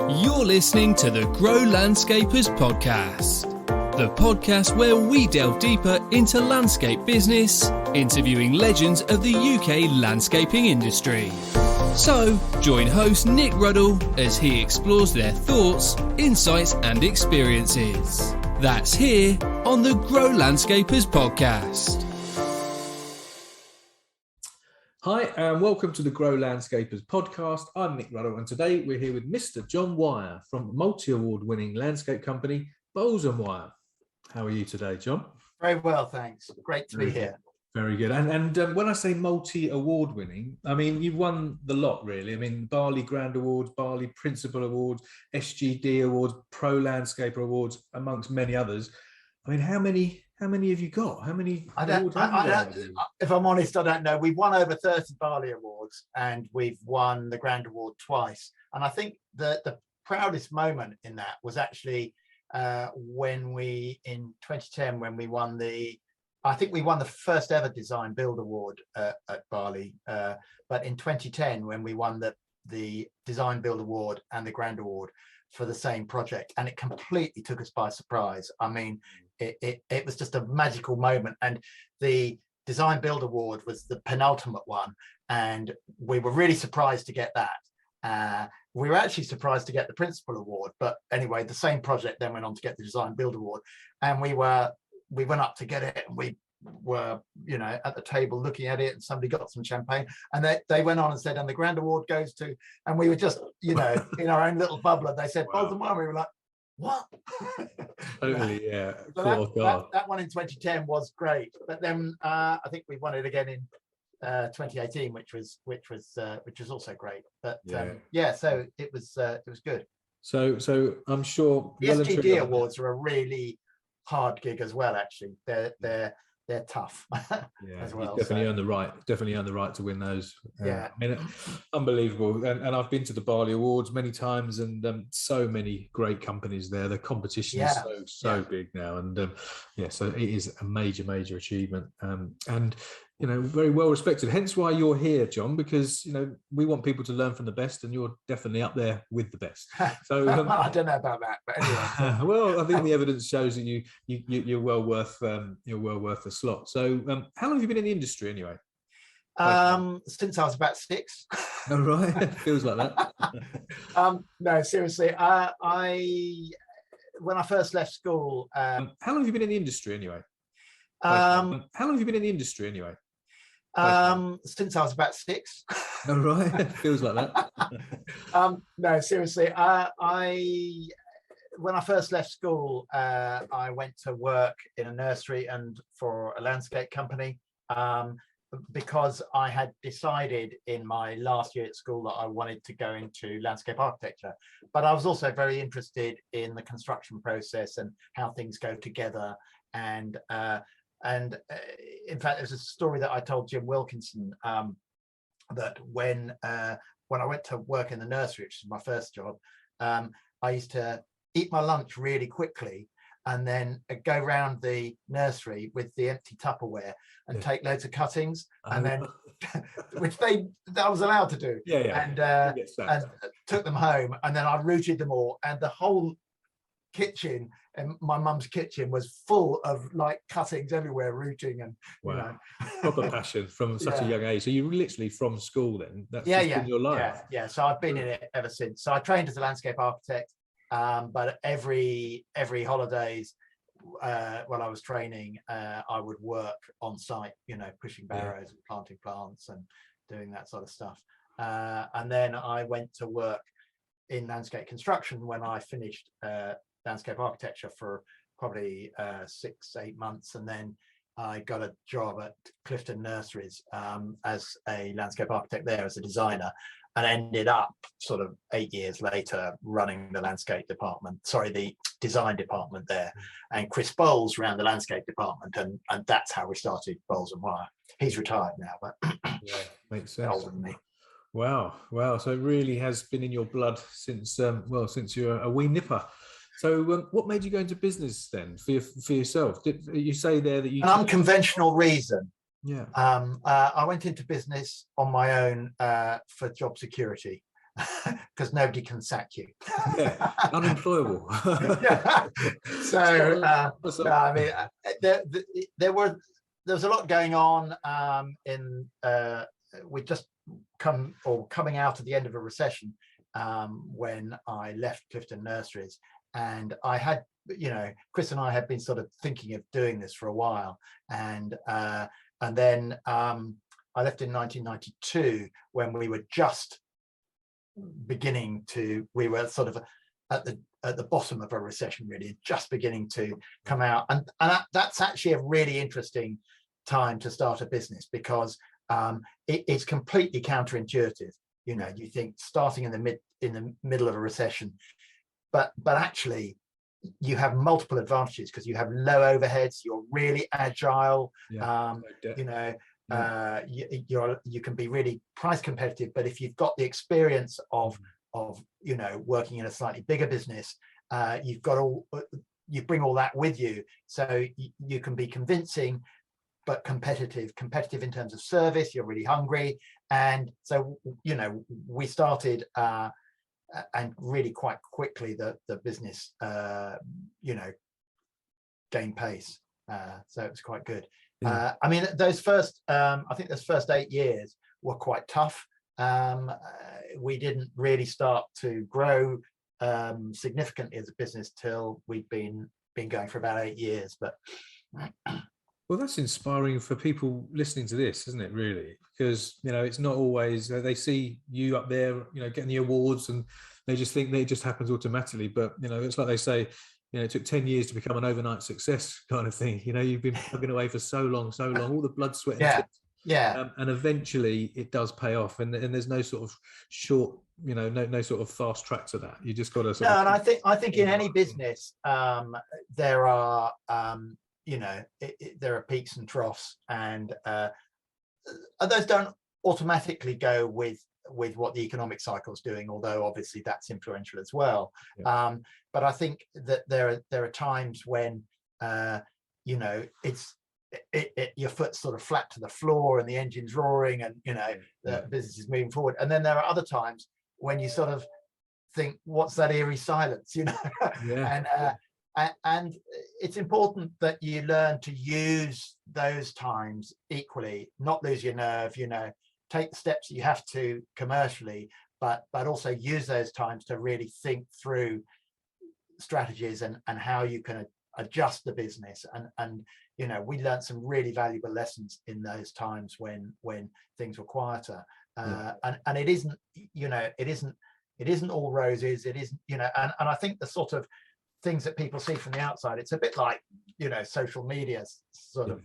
You're listening to the Grow Landscapers podcast, the podcast where we delve deeper into landscape business, interviewing legends of the UK landscaping industry. So, join host Nick Ruddle as he explores their thoughts, insights and experiences. That's here on the Grow Landscapers podcast. Hi and welcome to the Grow Landscapers podcast. I'm Nick Ruddle and today we're here with Mr. John Wyer from multi-award winning landscape company Bowles & Wyer. How are you today, John? Very well, thanks. Great to be here. Very good. And when I say multi-award winning, I mean, you've won the lot, really. I mean, Barley Grand Awards, Barley Principal Awards, SGD Awards, Pro Landscaper Awards, amongst many others. I mean, how many have you got? How many awards have you got? If I'm honest, I don't know. We've won over 30 Barley Awards and we've won the Grand Award twice. And I think the proudest moment in that was actually when we, in 2010, when we won the first ever Design Build Award at Barley. But in 2010, when we won the Design Build Award and the Grand Award for the same project, and it completely took us by surprise. I mean, it was just a magical moment, and the Design Build Award was the penultimate one, and we were really surprised to get that. We were actually surprised to get the Principal Award, but anyway, the same project then went on to get the Design Build Award, and we went up to get it, and we were, at the table looking at it, and somebody got some champagne, and they went on and said, and the Grand Award goes to, and we were just, in our own little bubbler. They said, wow. Bowles & Wyer. We were like, what? Totally, yeah. So that one in 2010 was great, but then I think we won it again in 2018, which was also great. But so it was good. So I'm sure the SGD Awards are a really hard gig as well. Actually, they're tough. As well. Definitely earned the right to win those. Yeah, I mean, unbelievable. And I've been to the Barley Awards many times, and so many great companies there. The competition is so big now, and so it is a major achievement. And very well respected. Hence why you're here, John, because we want people to learn from the best, and you're definitely up there with the best. So I don't know about that, but anyway. Well, I think the evidence shows that you're well worth the slot. So how long have you been in the industry anyway? Since I was about 6. Oh, right. Feels like that. No, seriously. When I first left school. How long have you been in the industry anyway? How long have you been in the industry anyway? Since I was about 6. Oh, right. Feels like that. No, seriously. When I first left school, I went to work in a nursery and for a landscape company, because I had decided in my last year at school that I wanted to go into landscape architecture. But I was also very interested in the construction process and how things go together. And in fact, there's a story that I told Jim Wilkinson, that when I went to work in the nursery, which is my first job, I used to eat my lunch really quickly and then go round the nursery with the empty Tupperware and take loads of cuttings, and then which I was allowed to do, and took them home, and then I rooted them all, and the whole kitchen and my mum's kitchen was full of like cuttings everywhere, rooting, and proper passion from such a young age. So you were literally from school then? That's been your life. Yeah. So I've been in it ever since. So I trained as a landscape architect, but every holidays while I was training, I would work on site, pushing barrows and planting plants and doing that sort of stuff. And then I went to work in landscape construction when I finished landscape architecture for probably 6-8 months, and then I got a job at Clifton Nurseries as a landscape architect there, as a designer, and ended up sort of 8 years later running the design department there, and Chris Bowles ran the landscape department, and that's how we started Bowles & Wyer. He's retired now, but makes sense. Older than me. Wow. So it really has been in your blood since you're a wee nipper. So what made you go into business then for yourself? Did you say there that you... An unconventional reason. Yeah. I went into business on my own for job security. because nobody can sack you. Yeah, unemployable. Yeah. So I mean, there was a lot going on in we just coming out at the end of a recession when I left Clifton Nurseries, and I had, Chris and I had been sort of thinking of doing this for a while, and then I left in 1992 when we were just we were sort of at the bottom of a recession, really, just beginning to come out, and that's actually a really interesting time to start a business, because it's completely counterintuitive. You think starting in the middle of a recession, but actually you have multiple advantages, because you have low overheads, you're really agile, you can be really price competitive. But if you've got the experience of working in a slightly bigger business, you bring all that with you, so you can be convincing but competitive in terms of service. You're really hungry, and so we started and really quite quickly the business gained pace, so it was quite good. I mean, those first I think those first 8 years were quite tough. We didn't really start to grow significantly as a business till we'd been going for about 8 years. But well, that's inspiring for people listening to this, isn't it, really? Because it's not always they see you up there getting the awards, and they just think that it just happens automatically. But it's like they say, it took 10 years to become an overnight success kind of thing. You've been plugging away for so long, all the blood, sweat, and tears. And eventually it does pay off, and there's no sort of short, no sort of fast track to that. You just got to and I think in any business there are there are peaks and troughs, and those don't automatically go with what the economic cycle is doing, although obviously that's influential as well. But I think that there are times when your foot's sort of flat to the floor and the engine's roaring, and the business is moving forward. And then there are other times when you sort of think, what's that eerie silence? And it's important that you learn to use those times equally, not lose your nerve, take the steps you have to commercially, but also use those times to really think through strategies and how you can adjust the business. And we learned some really valuable lessons in those times when things were quieter. And it isn't, it isn't all roses. It isn't, and I think the sort of things that people see from the outside, it's a bit like social media sort of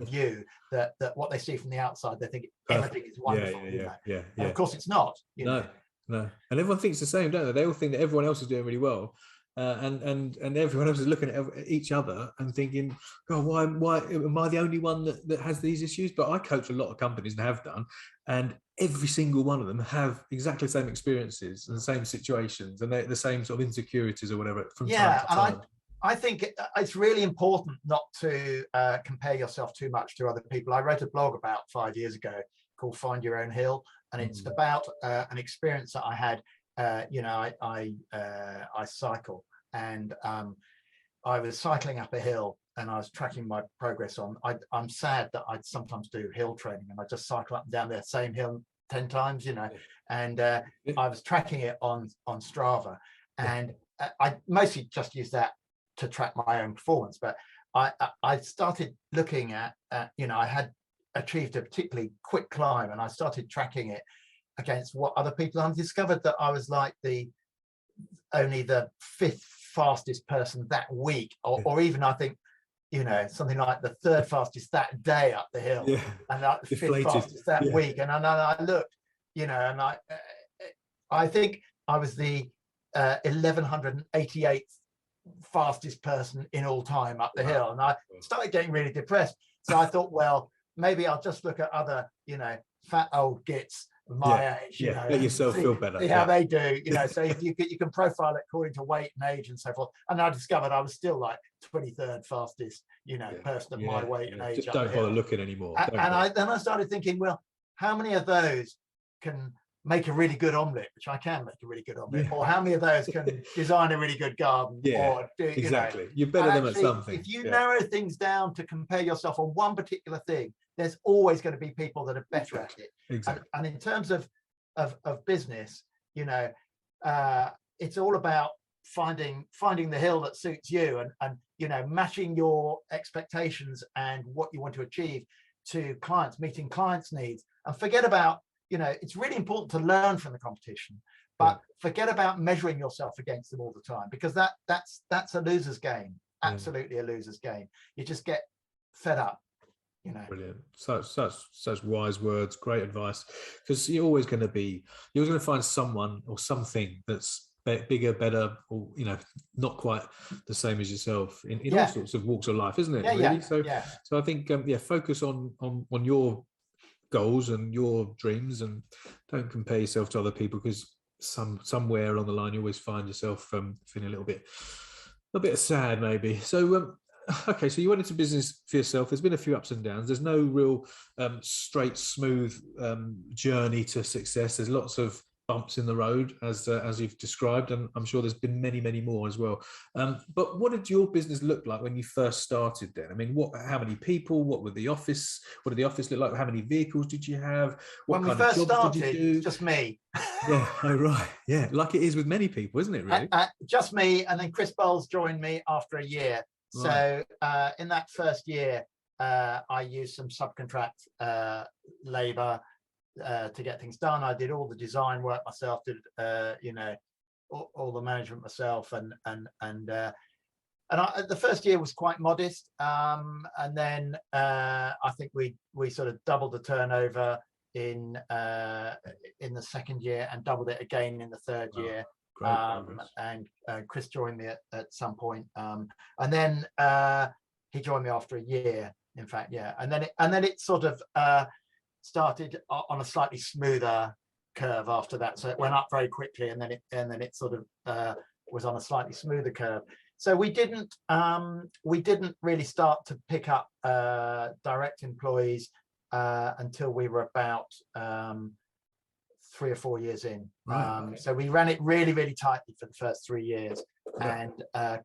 view, that what they see from the outside, they think everything is wonderful. And of course it's not. No, and everyone thinks the same, don't they? They all think that everyone else is doing really well, and everyone else is looking at each other and thinking, God, why am I the only one that has these issues? But I coach a lot of companies and have done, and every single one of them have exactly the same experiences and the same situations, and the same sort of insecurities or whatever from time to time. I think it's really important not to compare yourself too much to other people. I wrote a blog about 5 years ago called Find Your Own Hill, and it's about an experience that I had. I cycle, and I was cycling up a hill, and I was tracking my progress on. I'm sad that I sometimes do hill training, and I just cycle up and down the same hill 10 times, and I was tracking it on Strava, and I mostly just use that to track my own performance. But I started looking at, I had achieved a particularly quick climb, and I started tracking it against what other people had. Discovered that I was like only the 5th fastest person that week, or even I think something like the 3rd fastest that day up the hill, and like the 5th fastest that week. And I looked, and I think I was the 1188th fastest person in all time up the hill, and I started getting really depressed. So I thought, well, maybe I'll just look at other fat old gits my age, let yourself feel better, see how they do, so if you can profile it according to weight and age and so forth. And I discovered I was still like 23rd fastest person of my weight and age. Just don't bother looking anymore. Then I started thinking, well, how many of those can make a really good omelette, which I can make a really good omelette, or how many of those can design a really good garden, or do, exactly. You know, you're better than actually, at something. If you narrow things down to compare yourself on one particular thing, there's always going to be people that are better at it. Exactly. And in terms of business, you know, it's all about finding the hill that suits you, and you know, matching your expectations and what you want to achieve to clients, meeting clients' needs. And forget about, you know, it's really important to learn from the competition, but forget about measuring yourself against them all the time, because that's a loser's game. Absolutely a loser's game. You just get fed up. You know. Brilliant. Such wise words, great advice, because you're always going to find someone or something that's bigger, better, or, you know, not quite the same as yourself in all sorts of walks of life, isn't it? Really. So I think focus on your goals and your dreams, and don't compare yourself to other people, because somewhere along the line you always find yourself feeling a little bit sad maybe. So okay, so you went into business for yourself. There's been a few ups and downs. There's no real straight, smooth journey to success. There's lots of bumps in the road, as you've described, and I'm sure there's been many, many more as well. But what did your business look like when you first started then? I mean, how many people? What did the office look like? How many vehicles did you have? What when kind we first of jobs started, did you do? Just me. Yeah, oh right, yeah, like it is with many people, isn't it? Really, just me, and then Chris Bowles joined me after a year. Right. So in that first year, I used some subcontract labour to get things done. I did all the design work myself, did you know, all the management myself, and the first year was quite modest, and then I think we sort of doubled the turnover in the second year, and doubled it again in the third year. And Chris joined me at some point, and then he joined me after a year, in fact, and then it sort of started on a slightly smoother curve after that. So it went up very quickly, and then it sort of was on a slightly smoother curve. So we didn't really start to pick up direct employees until we were about 3 or 4 years in. So we ran it really, really tightly for the first 3 years, and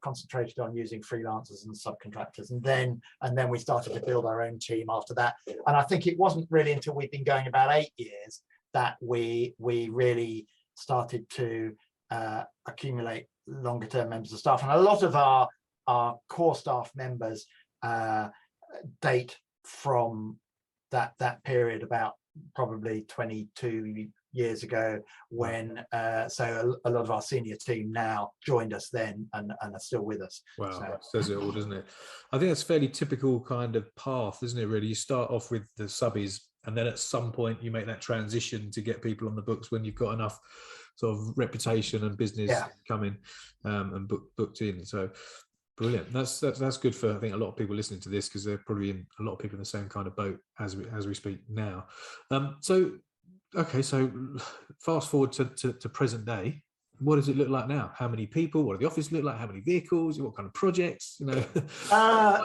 concentrated on using freelancers and subcontractors, and then we started to build our own team after that. And I think it wasn't really until we'd been going about 8 years that we really started to accumulate longer term members of staff. And a lot of our core staff members date from that period, about probably 22 years ago, when so a lot of our senior team now joined us then, and are still with us. Wow, that says it all, doesn't it? I think that's a fairly typical kind of path, isn't it, really? You start off with the subbies, and then at some point you make that transition to get people on the books when you've got enough sort of reputation and business coming and booked in. So brilliant. That's good for, I think, a lot of people listening to this, because they're probably a lot of people in the same kind of boat as we speak now. Okay, so fast forward to present day. What does it look like now? How many people? What does the office look like? How many vehicles? What kind of projects? You know,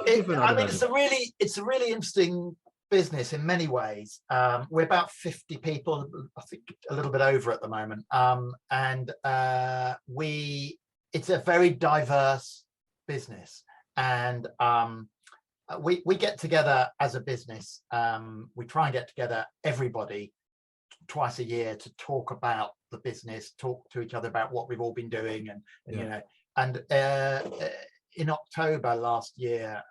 it's a really interesting business in many ways. We're about 50 people, I think a little bit over at the moment, and it's a very diverse business, and we get together as a business. We try and get together, everybody, twice a year, to talk about the business, talk to each other about what we've all been doing, and you know. And in October last year,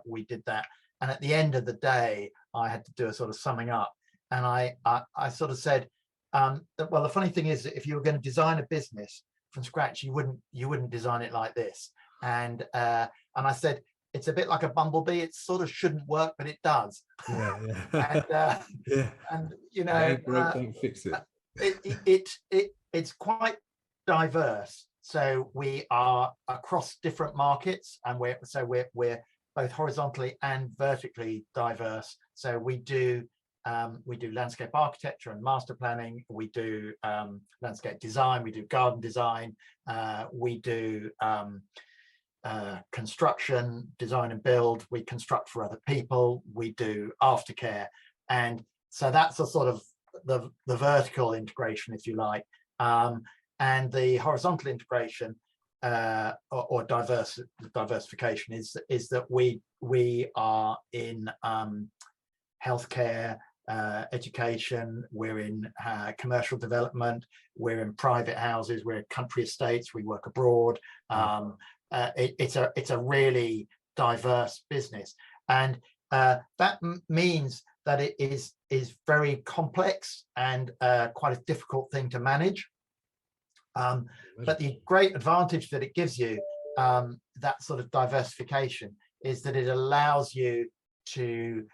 we did that, and at the end of the day, I had to do a sort of summing up, and I sort of said, well, the funny thing is that if you were going to design a business from scratch, you wouldn't design it like this. And I said, it's a bit like a bumblebee. It sort of shouldn't work, but it does. And you know, don't fix it. It's quite diverse. So we are across different markets, and we're both horizontally and vertically diverse. So we do landscape architecture and master planning. We do landscape design. We do garden design. We do construction, design and build. We construct for other people. We do aftercare, and so that's a sort of the vertical integration, if you like, and the horizontal integration or diversification is that we are in healthcare, education, we're in commercial development, we're in private houses, we're in country estates, we work abroad. It's a really diverse business, and that means that it is very complex and quite a difficult thing to manage. But the great advantage that it gives you, that sort of diversification, is that it allows you to,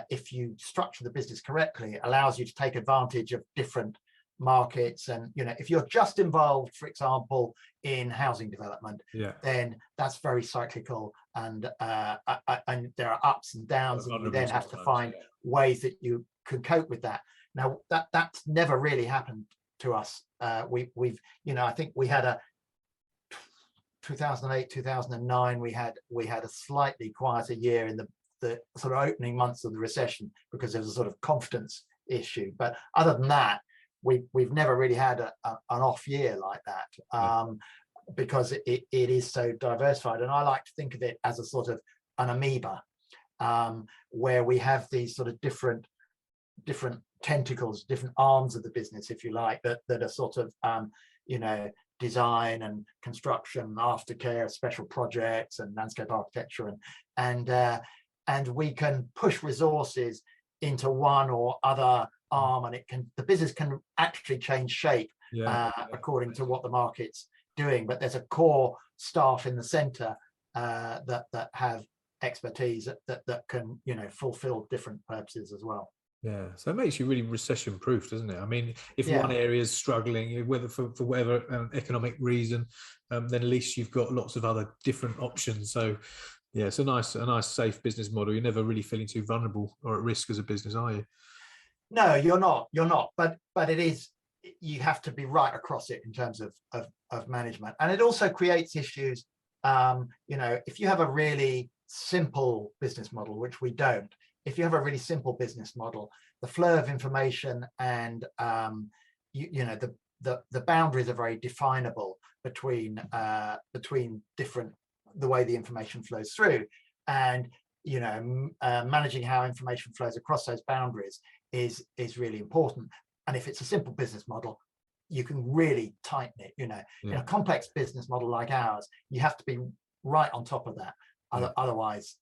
if you structure the business correctly, it allows you to take advantage of different markets. And if you're just involved, for example, in housing development, then that's very cyclical, and there are ups and downs, and you then have to find ways that you can cope with that. Now that's never really happened to us. We've I think we had a 2008, 2009, we had a slightly quieter year in the sort of opening months of the recession, because there was a sort of confidence issue. But other than that, we've never really had an off year like that, because it is so diversified. And I like to think of it as a sort of an amoeba, where we have these sort of different tentacles, different arms of the business, if you like, that are sort of design and construction, aftercare, special projects, and landscape architecture, and we can push resources into one or other arm, and the business can actually change shape according to what the market's doing. But there's a core staff in the center that have expertise that can fulfill different purposes as well. Yeah, so it makes you really recession proof, doesn't it? I mean, if one area is struggling, whether for whatever economic reason, then at least you've got lots of other different options. So yeah, it's a nice safe business model. You're never really feeling too vulnerable or at risk as a business, are you? No, you're not. But it is, you have to be right across it in terms of management. And it also creates issues. If you have a really simple business model, which we don't, if you have a really simple business model, the flow of information and the boundaries are very definable between different, the way the information flows through, and managing how information flows across those boundaries is really important. And if it's a simple business model, you can really tighten it. In a complex business model like ours, you have to be right on top of that. Otherwise,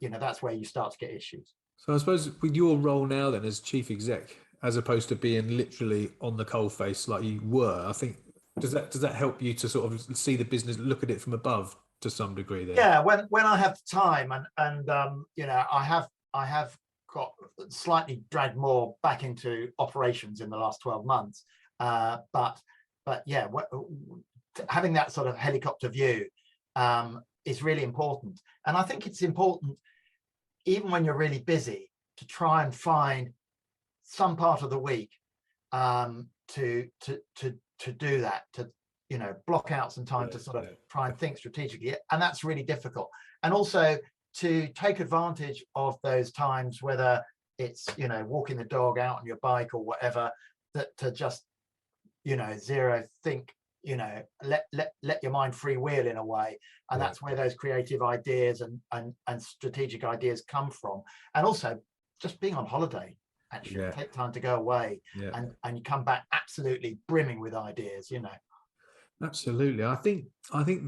that's where you start to get issues. So I suppose with your role now then as chief exec, as opposed to being literally on the coalface like you were, I think, does that help you to sort of see the business, look at it from above to some degree there? Yeah, when I have the time, and I have got slightly dragged more back into operations in the last 12 months. But yeah, having that sort of helicopter view is really important. And I think it's important, even when you're really busy, to try and find some part of the week to do that, to block out some time to sort of try and think strategically. And that's really difficult. And also to take advantage of those times, whether it's walking the dog, out on your bike or whatever, that to just zero think, let your mind freewheel in a way. And that's where those creative ideas and strategic ideas come from. And also just being on holiday, actually take time to go away, and you come back absolutely brimming with ideas. Absolutely. I think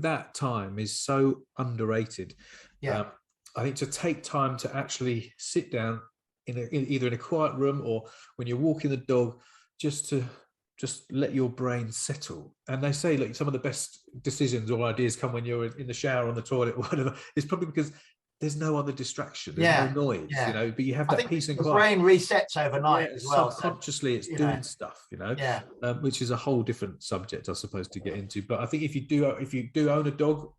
that time is so underrated. I think to take time to actually sit down either in a quiet room or when you're walking the dog, just let your brain settle. And they say, like, some of the best decisions or ideas come when you're in the shower, on the toilet, or whatever. It's probably because there's no other distraction, there's no noise, but you have that peace and quiet. The brain resets overnight as well. Subconsciously, it's doing stuff, which is a whole different subject, I suppose, to get into. But I think if you do own a dog,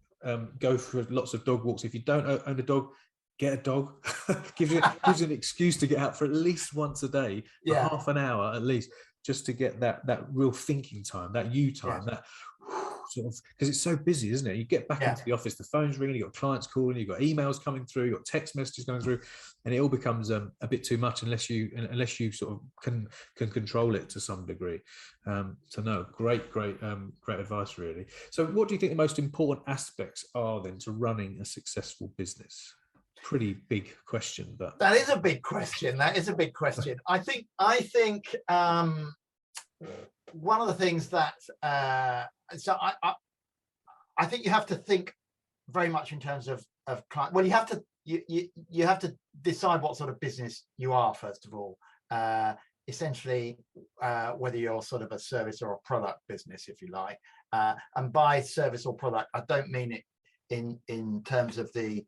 go for lots of dog walks. If you don't own a dog, get a dog. gives you an excuse to get out for at least once a day, for half an hour at least, just to get that real thinking time, that you time, that sort of, because it's so busy, isn't it? You get back into the office, the phone's ringing, you've got clients calling, you've got emails coming through, you've got text messages going through, and it all becomes a bit too much unless you sort of can control it to some degree. So no, great advice, really. So what do you think the most important aspects are then to running a successful business? Pretty big question, but that is a big question. I think one of the things that I think you have to think very much in terms of client. Well, you have to decide what sort of business you are, first of all. Essentially, whether you're sort of a service or a product business, if you like. And by service or product, I don't mean it in terms of the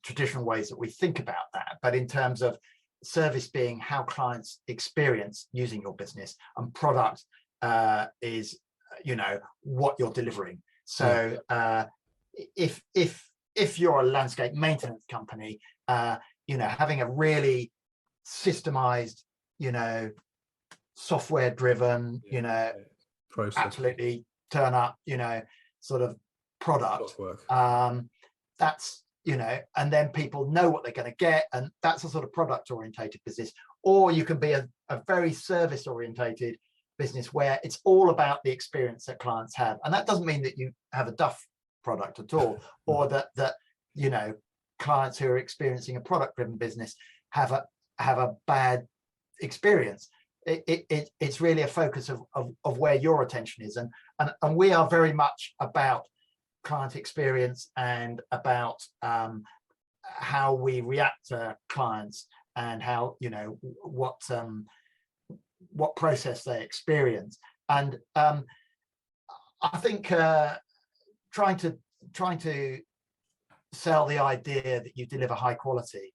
traditional ways that we think about that, but in terms of service being how clients experience using your business, and product is what you're delivering. So if you're a landscape maintenance company, having a really systemized, software driven, process, absolutely turn up, sort of product, that's and then people know what they're going to get, and that's a sort of product orientated business. Or you can be a very service orientated business where it's all about the experience that clients have, and that doesn't mean that you have a duff product at all, or that clients who are experiencing a product driven business have a bad experience. It's really a focus of where your attention is, and we are very much about client experience and about how we react to clients and how what process they experience. And I think trying to sell the idea that you deliver high quality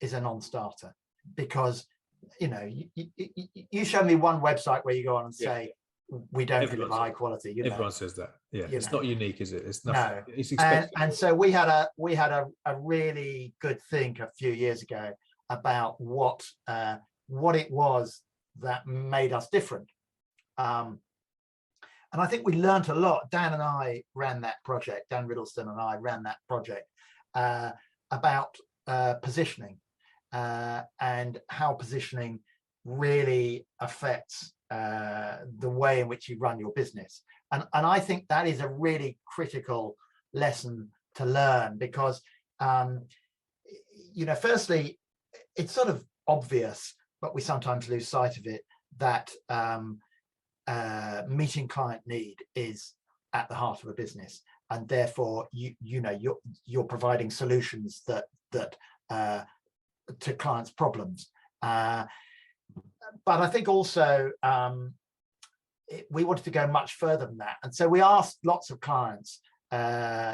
is a non-starter, because you show me one website where you go on and say we don't deliver high quality. Everyone says that. It's not unique, is it? It's nothing. No. It's expected. And so we had a really good think a few years ago about what it was that made us different. And I think we learned a lot. Dan and I ran that project. Dan Riddleston and I ran that project about positioning and how positioning really affects the way in which you run your business. And I think that is a really critical lesson to learn, because firstly, it's sort of obvious, but we sometimes lose sight of it, that meeting client need is at the heart of a business, and therefore you're providing solutions that to clients' problems. But I think also we wanted to go much further than that, and so we asked lots of clients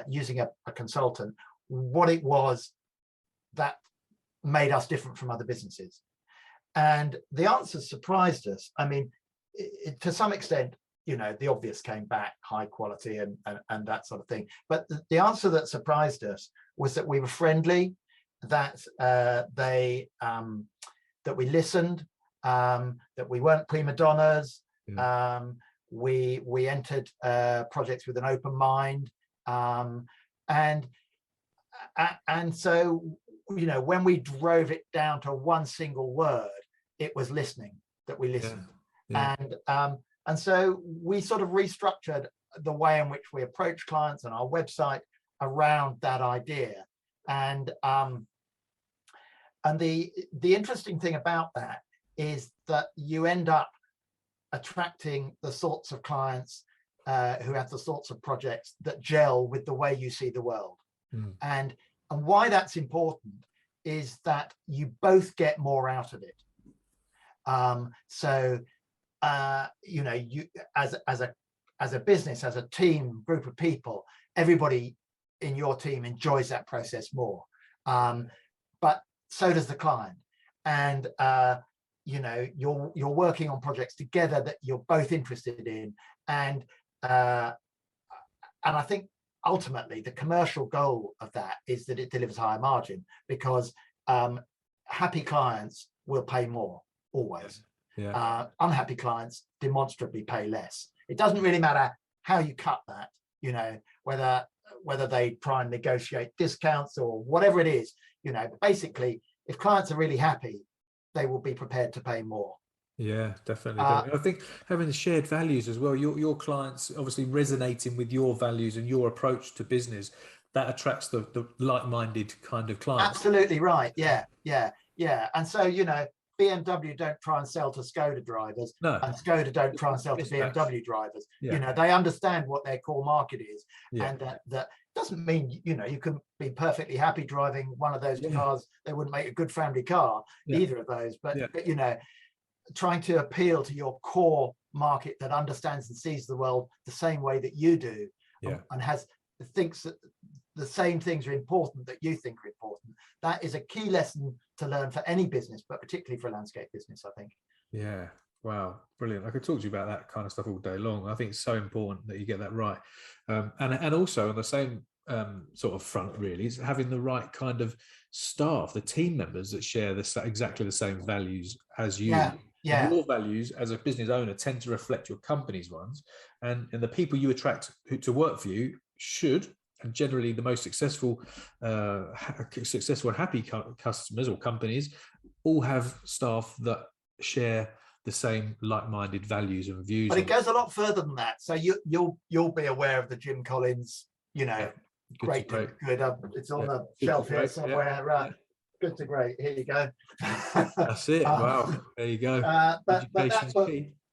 using a consultant what it was that made us different from other businesses, and the answers surprised us. I mean, to some extent, the obvious came back: high quality and that sort of thing. But the answer that surprised us was that we were friendly, that that we listened, that we weren't prima donnas. We entered projects with an open mind, and so when we drove it down to one single word, it was listening. That we listened. And so we sort of restructured the way in which we approach clients and our website around that idea. And the interesting thing about that is that you end up attracting the sorts of clients who have the sorts of projects that gel with the way you see the world. And why that's important is that you both get more out of it. So you as a business, as a team, group of people, everybody in your team enjoys that process more. But so does the client. And you're working on projects together that you're both interested in, and I think ultimately the commercial goal of that is that it delivers higher margin, because happy clients will pay more always. Unhappy clients demonstrably pay less, It doesn't really matter how you cut that, you know, whether they try and negotiate discounts or whatever it is, you know, basically, if clients are really happy, they will be prepared to pay more. Yeah, definitely. I think having the shared values as well, your clients obviously resonating with your values and your approach to business, that attracts the like-minded kind of clients. Absolutely right. Yeah. And so, you know, BMW don't try and sell to Skoda drivers, No. and Skoda don't try and sell to BMW drivers. Yeah. You know, they understand what their core market is, Yeah. and that doesn't mean, you know, you can be perfectly happy driving one of those cars. They wouldn't make a good family car, either of those. But you know, trying to appeal to your core market that understands and sees the world the same way that you do, and thinks that the same things are important that you think are important. That is a key lesson to learn for any business, but particularly for a landscape business, I think. Yeah. Wow. Brilliant. I could talk to you about that kind of stuff all day long. I think it's so important that you get that right. And also on the same sort of front, really, is having the right kind of staff, the team members that share exactly the same values as you. Yeah. Your values as a business owner tend to reflect your company's ones, and the people you attract to work for you should, and generally the most successful and happy customers or companies all have staff that share the same like-minded values and views. But it goes a lot further than that. So you'll be aware of the Jim Collins, you know, great. It's on the shelf here somewhere. Right. Good to great. Here you go. That's it. Wow. There you go. But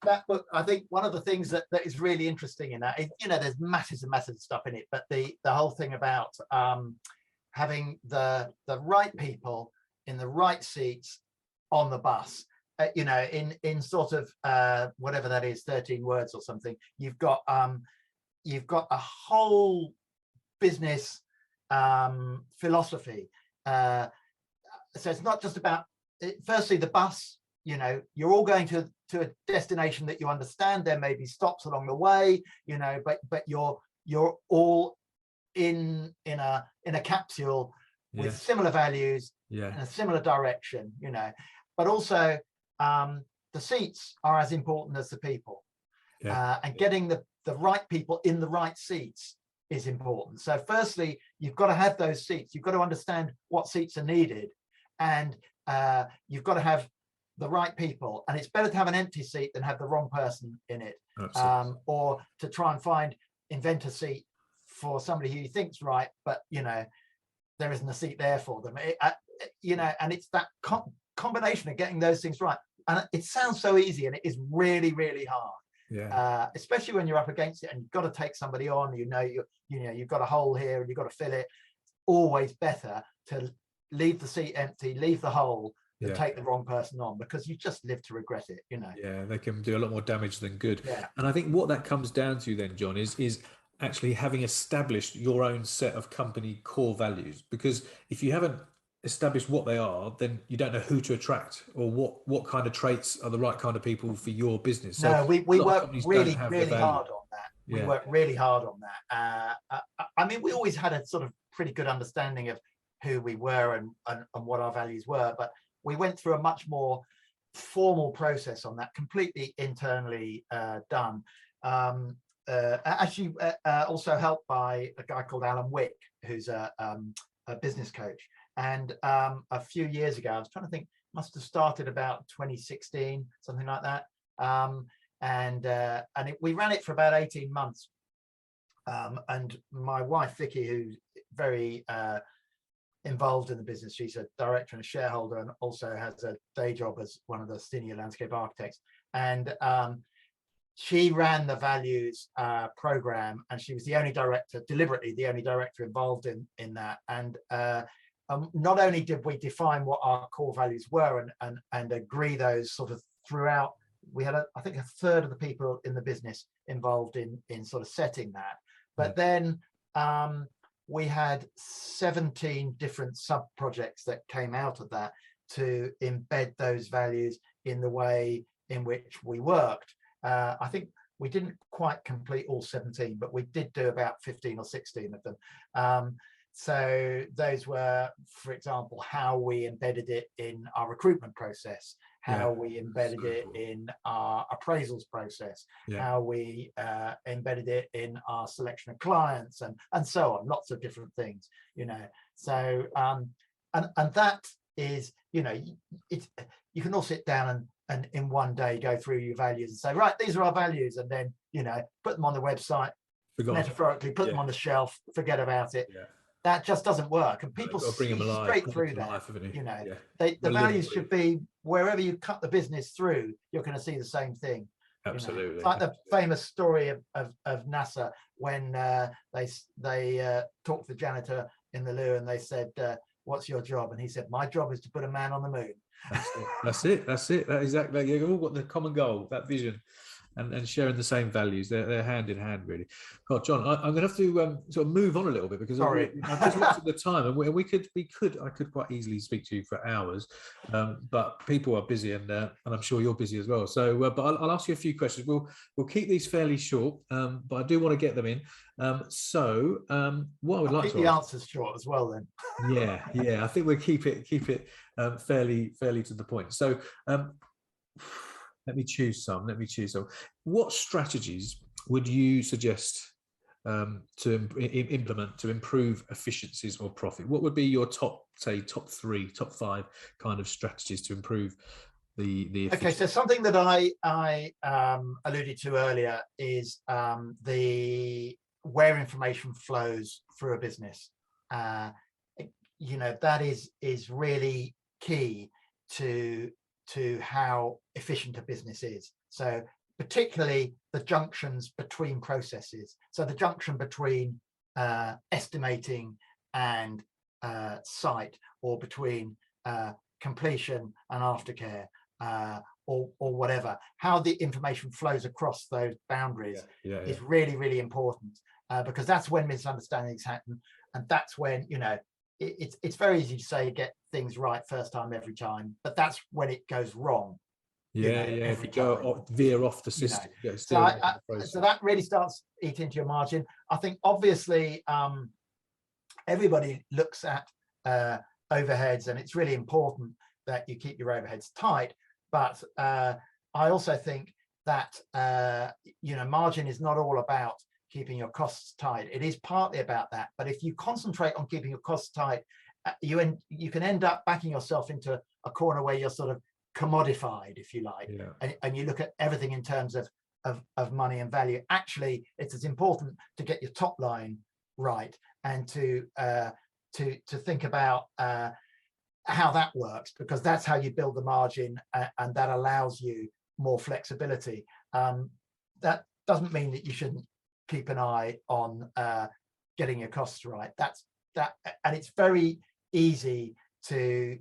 that book, I think one of the things that is really interesting in that is, you know, there's masses and masses of stuff in it, but the whole thing about having the right people in the right seats on the bus, you know, in sort of whatever that is, 13 words or something, you've got a whole business philosophy. So it's not just about, firstly, the bus, you know, you're all going to a destination that you understand. There may be stops along the way, you know, but you're all in a capsule with similar values in a similar direction, you know. But also the seats are as important as the people, and getting the right people in the right seats is important. So firstly, you've got to have those seats. You've got to understand what seats are needed, and you've got to have the right people. And it's better to have an empty seat than have the wrong person in it, or to try and invent a seat for somebody who you think's right, but you know, there isn't a seat there for them. You know, and it's that combination of getting those things right. And it sounds so easy, and it is really, really hard. Especially when you're up against it and you've got to take somebody on. You know, you've got a hole here and you've got to fill it. Always better to leave the seat empty, leave the hole, than take the wrong person on, because you just live to regret it, you know. They can do a lot more damage than good. And I think what that comes down to then, John, is actually having established your own set of company core values. Because if you haven't established what they are, then you don't know who to attract or what kind of traits are the right kind of people for your business. So we work really hard on that. We work really hard on that. I mean, we always had a sort of pretty good understanding of who we were and what our values were, but we went through a much more formal process on that, completely internally done. Actually, also helped by a guy called Alan Wick, who's a business coach. And a few years ago, I was trying to think, must have started about 2016, something like that. We ran it for about 18 months. And my wife, Vicky, who's very involved in the business, she's a director and a shareholder, and also has a day job as one of the senior landscape architects. And she ran the values program, and she was the only director, deliberately the only director involved in that. And not only did we define what our core values were and agree those sort of throughout, we had I think a third of the people in the business involved in sort of setting that. But then we had 17 different sub projects that came out of that to embed those values in the way in which we worked. I think we didn't quite complete all 17, but we did do about 15 or 16 of them. So those were, for example, how we embedded it in our recruitment process, how we embedded it in our appraisals process, how we embedded it in our selection of clients, and so on, lots of different things, So and that is, it's, you can all sit down and in one day go through your values and say, right, these are our values, and then put them on the website, metaphorically put them on the shelf, forget about it. That just doesn't work, and people see straight through that. The values should be wherever you cut the business through, you're going to see the same thing. Absolutely. It's like the famous story of NASA when they talked to the janitor in the loo and they said, what's your job? And he said, my job is to put a man on the moon. That's it. That exactly. You've all got the common goal, that vision, and sharing the same values. They're hand in hand, really. God, John, I'm going to have to sort of move on a little bit because I've just looked at the time, and I could quite easily speak to you for hours, but people are busy, and I'm sure you're busy as well. So, but I'll ask you a few questions. We'll keep these fairly short, but I do want to get them in. What I would like to keep the answers short as well, then. Yeah. I think we'll keep it fairly to the point. So, let me choose some. What strategies would you suggest to implement to improve efficiencies or profit? What would be your top 3, top 5 kind of strategies to improve the efficiency? Okay, so something that I alluded to earlier is where information flows through a business. That is really key to how efficient a business is. So particularly the junctions between processes. So the junction between estimating and site, or between completion and aftercare, or whatever. How the information flows across those boundaries is really, really important, because that's when misunderstandings happen, and that's when it's very easy to say get things right first time every time, but that's when it goes wrong. If you veer off the system. So that really starts eating into your margin. I think obviously everybody looks at overheads, and it's really important that you keep your overheads tight. But I also think that margin is not all about keeping your costs tight. It is partly about that, but if you concentrate on keeping your costs tight, you can end up backing yourself into a corner where you're sort of commodified, if you like, and you look at everything in terms of money and value. Actually, it's as important to get your top line right, and to think about how that works, because that's how you build the margin, and that allows you more flexibility. That doesn't mean that you shouldn't keep an eye on getting your costs right. And it's very easy to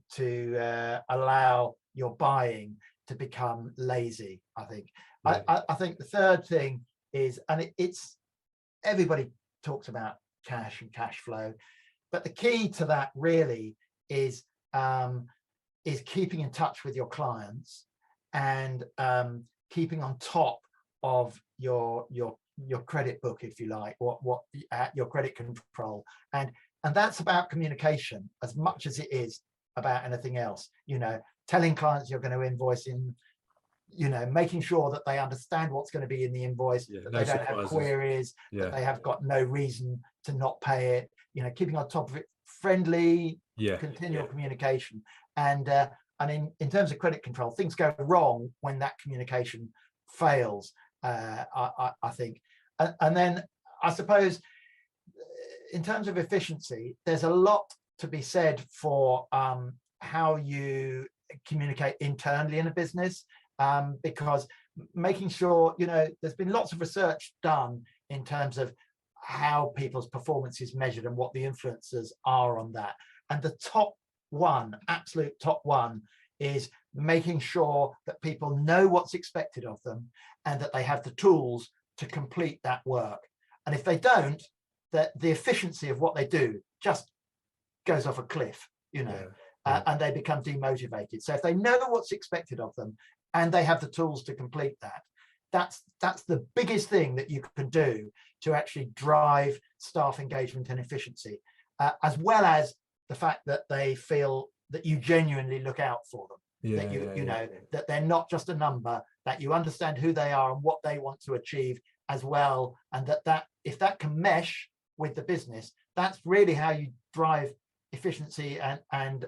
allow your buying to become lazy, I think. I think the third thing is, and it's everybody talks about cash and cash flow, but the key to that really is keeping in touch with your clients, and keeping on top of your credit book, if you like, what your credit control, and that's about communication as much as it is about anything else. Telling clients you're going to invoice in, making sure that they understand what's going to be in the invoice, that they don't have queries, that they have got no reason to not pay it. Keeping on top of it, friendly, continual communication, and in terms of credit control, things go wrong when that communication fails. I think, and then I suppose in terms of efficiency, there's a lot to be said for how you communicate internally in a business, because making sure, there's been lots of research done in terms of how people's performance is measured and what the influences are on that. And the absolute top one is making sure that people know what's expected of them, and that they have the tools to complete that work. And if they don't, that the efficiency of what they do just goes off a cliff, and they become demotivated. So if they know what's expected of them and they have the tools to complete that, that's the biggest thing that you can do to actually drive staff engagement and efficiency, as well as the fact that they feel that you genuinely look out for them. that you know that they're not just a number, that you understand who they are and what they want to achieve as well, and that if that can mesh with the business, that's really how you drive efficiency and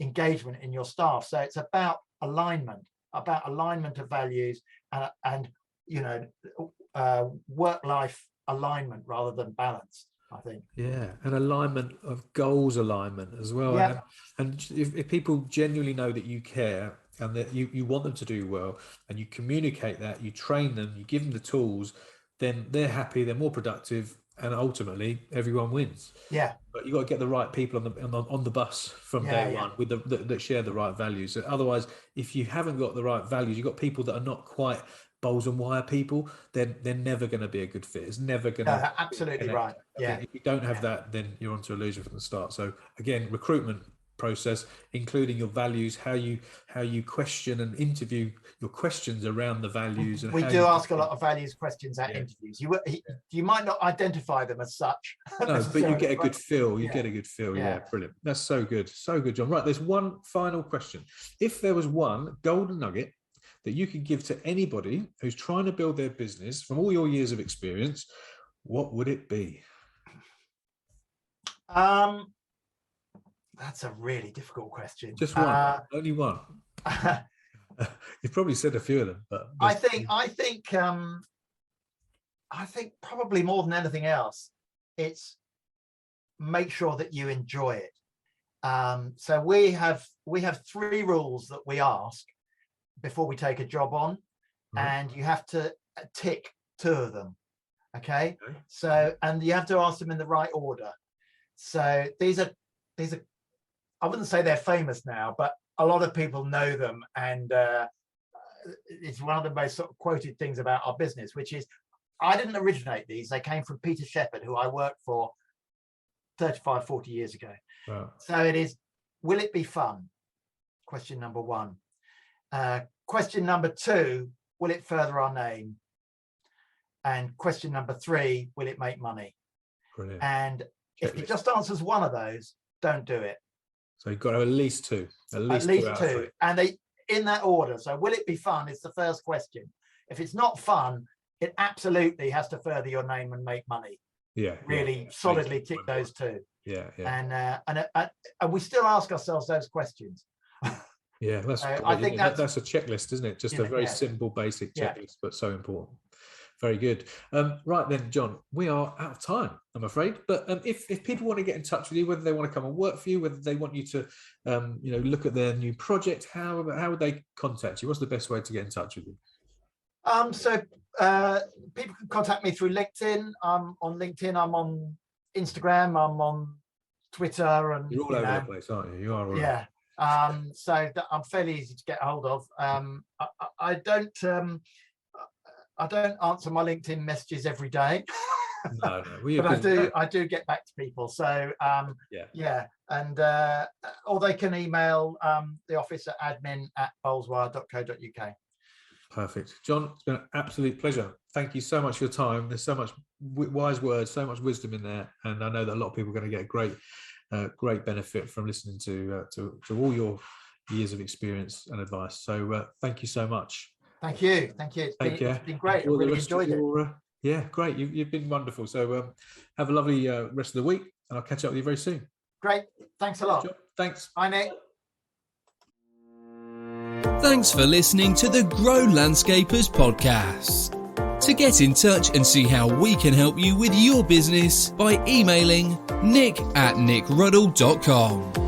engagement in your staff. So it's about alignment of values and work-life alignment rather than balance, I think. Yeah, and alignment of goals alignment as well. Yeah. And if people genuinely know that you care and that you want them to do well, and you communicate that, you train them, you give them the tools, then they're happy, they're more productive, and ultimately everyone wins. Yeah. But you've got to get the right people on the bus from day one with that share the right values. So otherwise, if you haven't got the right values, you've got people that are not quite bowls and wire people, then they're never going to be a good fit. It's never going to. Absolutely right. Yeah. If you don't have that, then you're onto a loser from the start. So again, recruitment process, including your values, how you question and interview your questions around the values. And we do ask a lot of values questions at interviews. You might not identify them as such. No, but you get a good feel. You get a good feel. Yeah, brilliant. That's so good. So good, John. Right, there's one final question. If there was one golden nugget that you could give to anybody who's trying to build their business from all your years of experience, what would it be? That's a really difficult question. Just one, only one. You've probably said a few of them, but I think probably more than anything else, it's make sure that you enjoy it. So we have 3 rules that we ask before we take a job on, and you have to tick 2 of them. Okay. So, and you have to ask them in the right order. So these are, I wouldn't say they're famous now, but a lot of people know them, and it's one of the most sort of quoted things about our business, which is, I didn't originate these. They came from Peter Shepherd, who I worked for 35, 40 years ago. Wow. So it is, will it be fun? Question number 1. Question number 2, will it further our name? And question number 3, will it make money? Brilliant. And if it just answers one of those, don't do it. So you've got to have at least 2. At least 2. And they in that order. So will it be fun is the first question. If it's not fun, it absolutely has to further your name and make money. Yeah. Really solidly tick those 2. Yeah. And we still ask ourselves those questions. Yeah, I think that's a checklist, isn't it? Just a very simple, basic checklist, but so important. Very good. Right then, John, we are out of time, I'm afraid. But if people want to get in touch with you, whether they want to come and work for you, whether they want you to, look at their new project, how would they contact you? What's the best way to get in touch with you? So people can contact me through LinkedIn. I'm on LinkedIn. I'm on Instagram. I'm on Twitter. And you're all over the place, aren't you? You are. All yeah. So I'm fairly easy to get hold of. I don't answer my LinkedIn messages every day. No, but I do get back to people. So and or they can email the office at admin@bowleswire.co.uk. Perfect. John, it's been an absolute pleasure. Thank you so much for your time. There's so much wise words, so much wisdom in there, and I know that a lot of people are going to get great benefit from listening to all your years of experience and advice. So thank you so much. Thank you. It's been great. I really enjoyed it. Yeah, great. You've been wonderful. So have a lovely rest of the week, and I'll catch up with you very soon. Great. Thanks a lot. Thanks. Bye, Nick. Thanks for listening to the Grow Landscapers podcast. To get in touch and see how we can help you with your business by emailing nick@nickruddle.com.